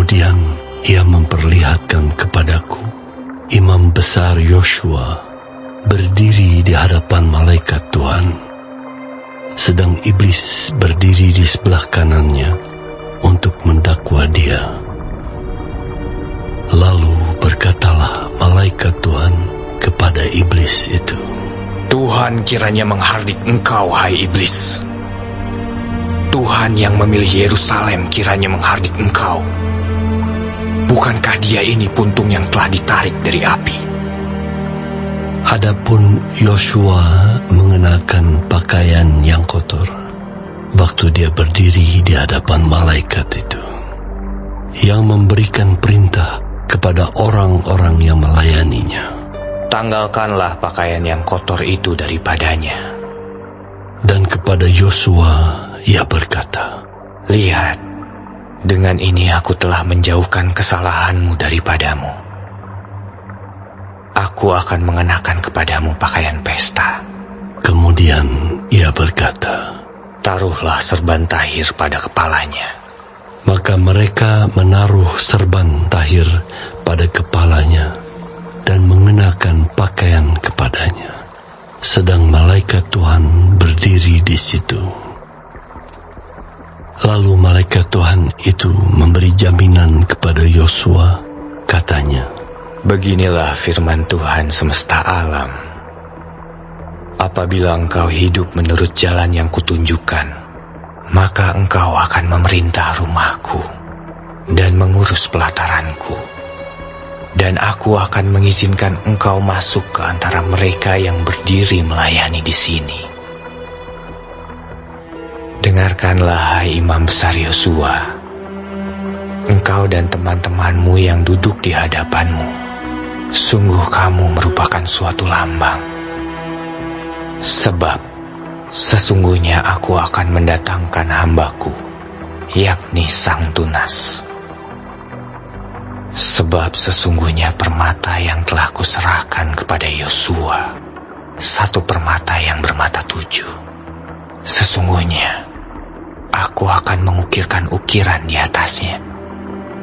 Kemudian ia memperlihatkan kepadaku imam besar Yosua berdiri di hadapan malaikat Tuhan, sedang iblis berdiri di sebelah kanannya untuk mendakwa dia. Lalu berkatalah malaikat Tuhan kepada iblis itu, Tuhan kiranya menghardik engkau, hai iblis. Tuhan yang memilih Yerusalem kiranya menghardik engkau. Bukankah dia ini puntung yang telah ditarik dari api? Adapun Yosua mengenakan pakaian yang kotor waktu dia berdiri di hadapan malaikat itu, yang memberikan perintah kepada orang-orang yang melayaninya, tanggalkanlah pakaian yang kotor itu daripadanya. Dan kepada Yosua ia berkata, lihat, dengan ini aku telah menjauhkan kesalahanmu daripadamu. Aku akan mengenakan kepadamu pakaian pesta. Kemudian ia berkata, taruhlah serban tahir pada kepalanya. Maka mereka menaruh serban tahir pada kepalanya dan mengenakan pakaian kepadanya, sedang malaikat Tuhan berdiri di situ. Lalu malaikat Tuhan itu memberi jaminan kepada Yosua, katanya, beginilah firman Tuhan semesta alam. Apabila engkau hidup menurut jalan yang kutunjukkan, maka engkau akan memerintah rumahku dan mengurus pelataranku. Dan aku akan mengizinkan engkau masuk ke antara mereka yang berdiri melayani di sini. Dengarkanlah, hai imam besar Yosua, engkau dan teman-temanmu yang duduk di hadapanmu, sungguh kamu merupakan suatu lambang. Sebab sesungguhnya aku akan mendatangkan hambaku, yakni Sang Tunas. Sebab sesungguhnya permata yang telah kuserahkan kepada Yosua, satu permata yang bermata 7. Sesungguhnya aku akan mengukirkan ukiran di atasnya.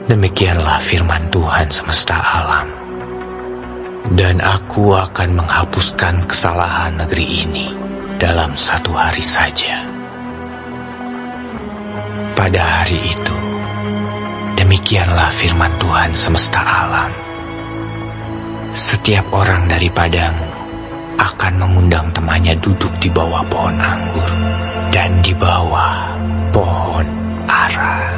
Demikianlah firman Tuhan semesta alam. Dan aku akan menghapuskan kesalahan negeri ini dalam 1 hari saja. Pada hari itu, demikianlah firman Tuhan semesta alam. Setiap orang daripadamu akan mengundang temannya duduk di bawah pohon anggur dan di bawah pohon ara.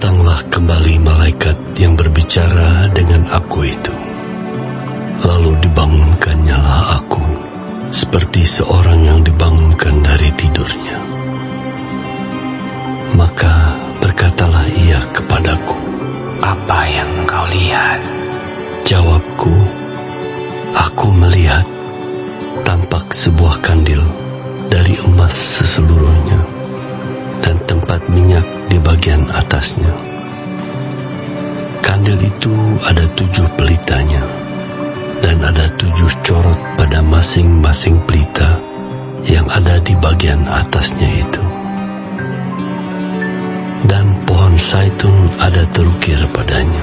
datanglah kembali malaikat yang berbicara dengan aku itu. Lalu dibangunkannyalah aku, seperti seorang yang dibangunkan dari tidurnya. Maka berkatalah ia kepadaku, apa yang engkau lihat? Jawabku, aku melihat tampak sebuah kandil dari emas seseluruhnya, dan tempat minyak di bagian atasnya. Kandil itu ada 7 pelitanya, dan ada 7 corot pada masing-masing pelita yang ada di bagian atasnya itu. Dan pohon zaitun ada terukir padanya,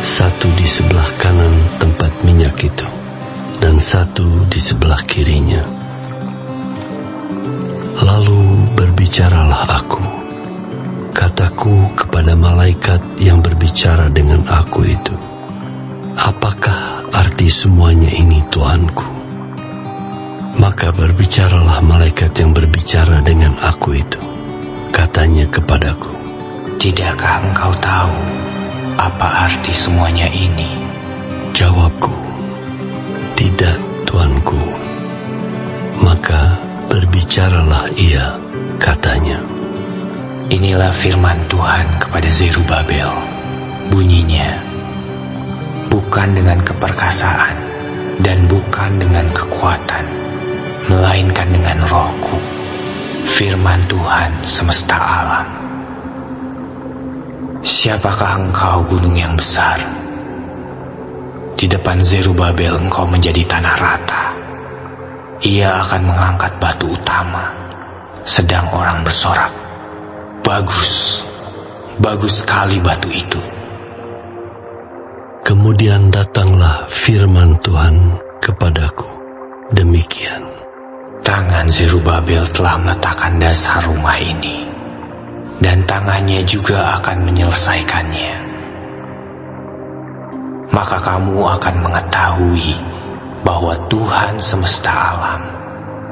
satu di sebelah kanan tempat minyak itu, dan satu di sebelah kirinya. Lalu berbicaralah aku, kataku kepada malaikat yang berbicara dengan aku itu, apakah arti semuanya ini, Tuanku? Maka berbicaralah malaikat yang berbicara dengan aku itu, katanya kepadaku, tidakkah engkau tahu apa arti semuanya ini? Jawabku, tidak, Tuanku. Maka berbicaralah ia, katanya, inilah firman Tuhan kepada Zerubabel. Bunyinya, bukan dengan keperkasaan dan bukan dengan kekuatan, melainkan dengan Rohku, firman Tuhan semesta alam. Siapakah engkau, gunung yang besar? Di depan Zerubabel engkau menjadi tanah rata, ia akan mengangkat batu utama, sedang orang bersorak, "Bagus, bagus sekali batu itu." Kemudian datanglah firman Tuhan kepadaku, demikian: Tangan Zerubabel telah meletakkan dasar rumah ini, dan tangannya juga akan menyelesaikannya. Maka kamu akan mengetahui bahwa Tuhan semesta alam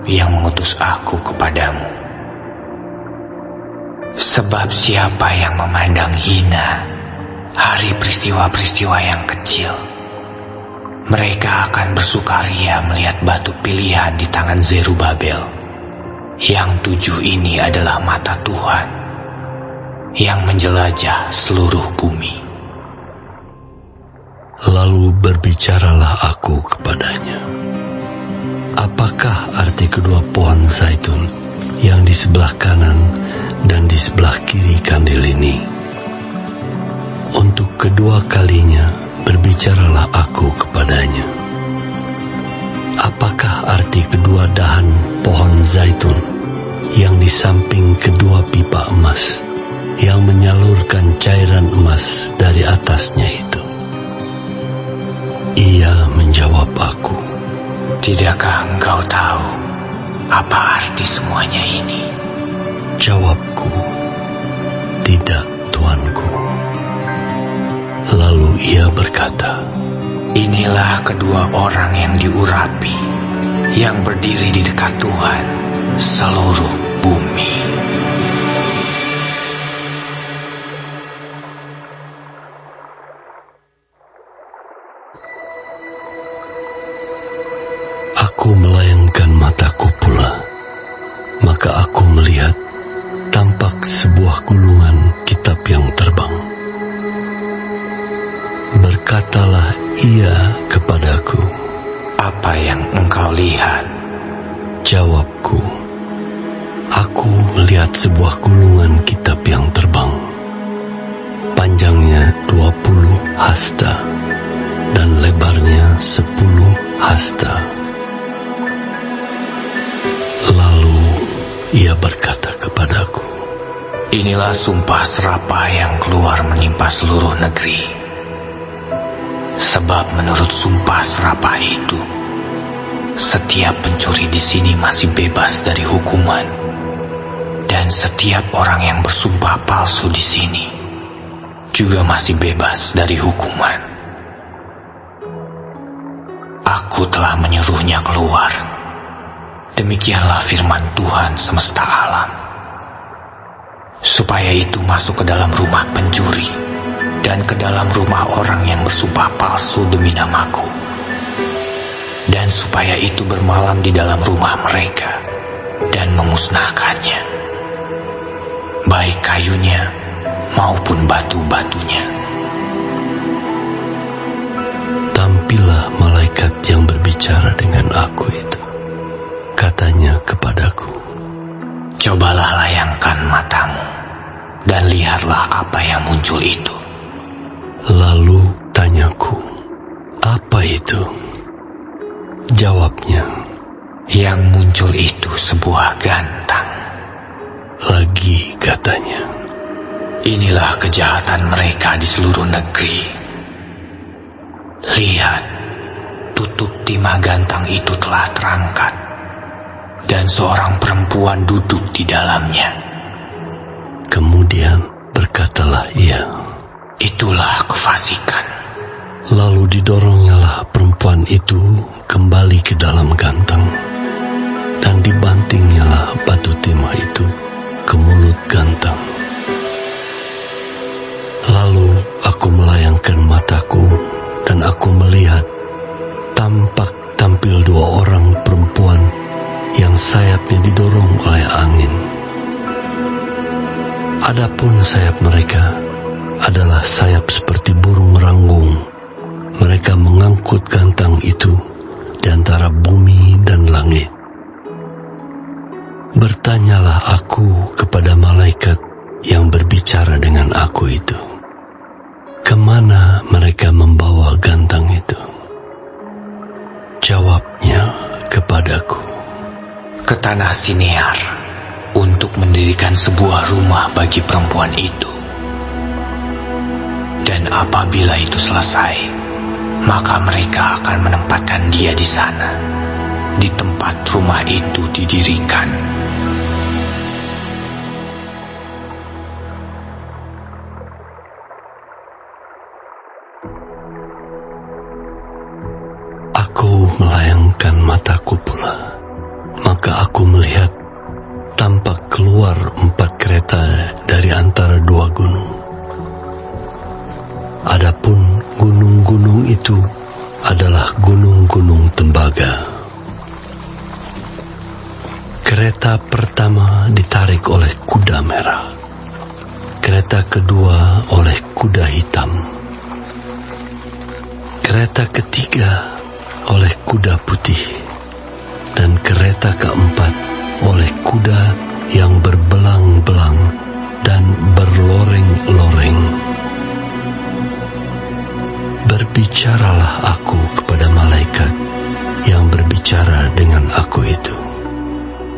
yang mengutus aku kepadamu. Sebab siapa yang memandang hina hari peristiwa-peristiwa yang kecil, mereka akan bersukaria melihat batu pilihan di tangan Zerubabel. Yang 7 ini adalah mata Tuhan yang menjelajah seluruh bumi. Lalu berbicaralah aku kepadanya, apakah arti kedua pohon zaitun yang di sebelah kanan dan di sebelah kiri kandil ini? Untuk kedua kalinya berbicaralah aku kepadanya, apakah arti kedua dahan pohon zaitun yang di samping kedua pipa emas yang menyalurkan cairan emas dari atasnya itu? Ia menjawab aku, "Tidakkah engkau tahu apa arti semuanya ini?" Jawabku, "Tidak, Tuanku." Lalu ia berkata, "Inilah kedua orang yang diurapi, yang berdiri di dekat Tuhan seluruh bumi." Aku melayangkan mataku pula, maka aku melihat tampak sebuah gulungan kitab yang terbang. Berkatalah ia kepadaku, "Apa yang engkau lihat?" Jawabku, "Aku melihat sebuah gulungan kitab yang terbang. Panjangnya 20 hasta dan lebarnya 10 hasta." Lalu ia berkata kepadaku, "Inilah sumpah serapah yang keluar menimpa seluruh negeri. Sebab menurut sumpah serapah itu, setiap pencuri di sini masih bebas dari hukuman, dan setiap orang yang bersumpah palsu di sini juga masih bebas dari hukuman. Aku telah menyuruhnya keluar. Demikianlah firman Tuhan semesta alam, supaya itu masuk ke dalam rumah pencuri dan ke dalam rumah orang yang bersumpah palsu demi namaku, dan supaya itu bermalam di dalam rumah mereka dan memusnahkannya, baik kayunya maupun batu-batunya." Tampillah malaikat yang berbicara dengan aku itu. Katanya kepadaku, "Cobalah layangkan matamu dan lihatlah apa yang muncul itu." Lalu tanyaku, "Apa itu?" Jawabnya, "Yang muncul itu sebuah gantang." Lagi katanya, "Inilah kejahatan mereka di seluruh negeri. Lihat, tutup timah gantang itu telah terangkat, dan seorang perempuan duduk di dalamnya." Kemudian berkatalah ia, "Itulah kefasikan." Lalu didoronnyalah perempuan itu kembali ke dalam gantang, dan dibantingnyalah batu timah itu ke mulut gantang. Lalu aku melayangkan mataku, dan aku melihat tampil 2 orang perempuan yang sayapnya didorong oleh angin. Adapun sayap mereka adalah sayap seperti burung meranggung. Mereka mengangkut gantang itu di antara bumi dan langit. Bertanyalah aku kepada malaikat yang berbicara dengan aku itu, kemana mereka membawa gantang itu? Jawabnya kepadaku, tanah Sinear untuk mendirikan sebuah rumah bagi perempuan itu. Dan apabila itu selesai, maka mereka akan menempatkan dia di sana, di tempat rumah itu didirikan. Aku melayangkan mataku pula, maka aku melihat tampak keluar 4 kereta dari antara 2 gunung. Adapun gunung-gunung itu adalah gunung-gunung tembaga. Kereta pertama ditarik oleh kuda merah, kereta kedua oleh kuda hitam, kereta ketiga oleh kuda putih, dan kereta keempat oleh kuda yang berbelang-belang dan berloreng-loreng. Berbicaralah aku kepada malaikat yang berbicara dengan aku itu.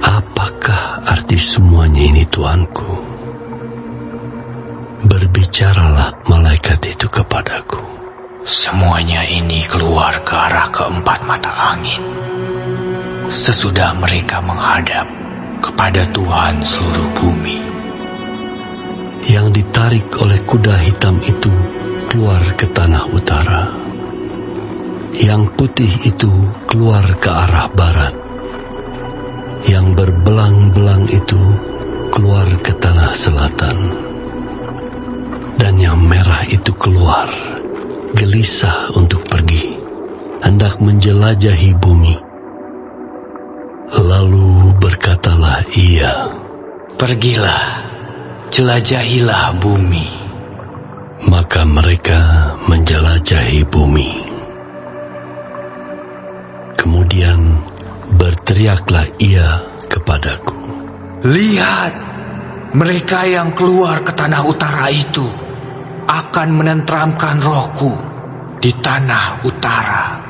Apakah arti semuanya ini, Tuanku? Berbicaralah malaikat itu kepadaku. Semuanya ini keluar ke arah keempat mata angin, sesudah mereka menghadap kepada Tuhan seluruh bumi. Yang ditarik oleh kuda hitam itu keluar ke tanah utara. Yang putih itu keluar ke arah barat. Yang berbelang-belang itu keluar ke tanah selatan. Dan yang merah itu keluar, gelisah untuk pergi, hendak menjelajahi bumi. Lalu berkatalah ia, "Pergilah, jelajahilah bumi." Maka mereka menjelajahi bumi. Kemudian berteriaklah ia kepadaku, "Lihat, mereka yang keluar ke tanah utara itu akan menenteramkan rohku di tanah utara."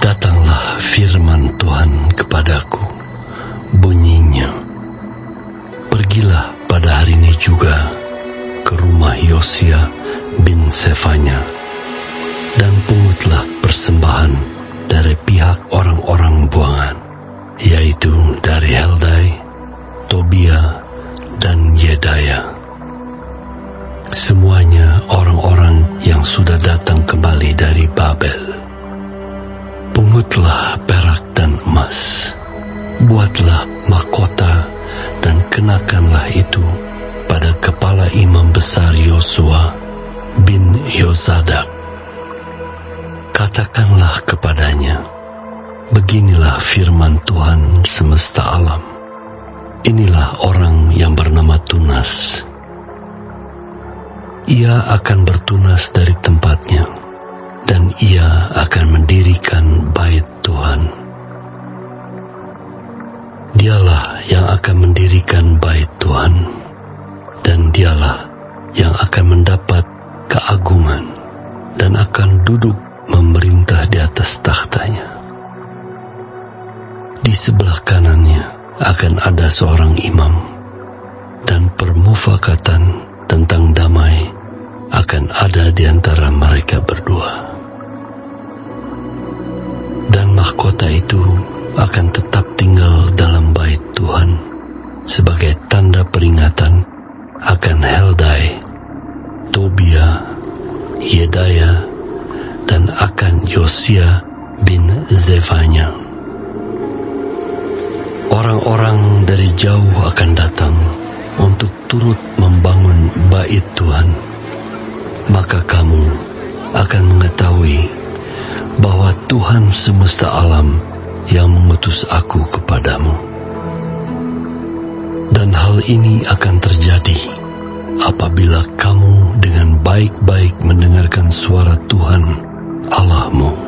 Datanglah firman Tuhan kepadaku, bunyinya, "Pergilah pada hari ini juga ke rumah Yosia bin Sefanya, dan pungutlah persembahan dari pihak orang-orang buangan, yaitu dari Heldai, Tobia, dan Yedaya. Semuanya orang-orang yang sudah datang kembali dari Babel. Pungutlah perak dan emas, buatlah mahkota dan kenakanlah itu pada kepala imam besar Yosua bin Yozadak. Katakanlah kepadanya, beginilah firman Tuhan semesta alam. Inilah orang yang bernama Tunas. Ia akan bertunas dari tempatnya, dan ia akan mendirikan bait Tuhan. Dialah yang akan mendirikan bait Tuhan, dan dialah yang akan mendapat keagungan dan akan duduk memerintah di atas takhtanya. Di sebelah kanannya akan ada seorang imam, dan permufakatan tentang damai akan ada di antara mereka berdua. Dan mahkota itu akan tetap tinggal dalam bait Tuhan sebagai tanda peringatan akan Heldai, Tobia, Yedaya, dan akan Yosia bin Zefanya. Orang-orang dari jauh akan datang untuk turut membangun bait Tuhan. Maka kamu akan mengetahui bahwa Tuhan semesta alam yang mengutus aku kepadamu. Dan hal ini akan terjadi apabila kamu dengan baik-baik mendengarkan suara Tuhan Allahmu.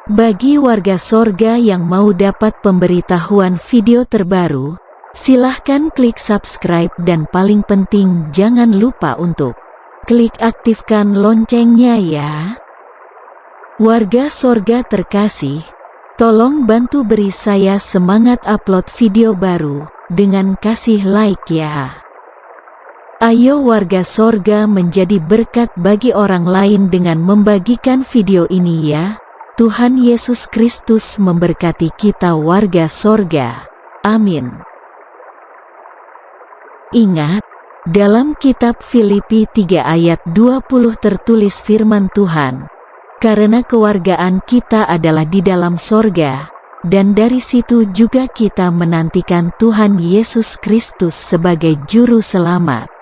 Bagi warga sorga yang mau dapat pemberitahuan video terbaru, silahkan klik subscribe dan paling penting jangan lupa untuk klik aktifkan loncengnya ya. Warga sorga terkasih, tolong bantu beri saya semangat upload video baru dengan kasih like ya. Ayo warga sorga menjadi berkat bagi orang lain dengan membagikan video ini ya. Tuhan Yesus Kristus memberkati kita warga sorga. Amin. Ingat, dalam kitab Filipi 3 ayat 20 tertulis firman Tuhan, karena kewargaan kita adalah di dalam sorga, dan dari situ juga kita menantikan Tuhan Yesus Kristus sebagai Juru Selamat.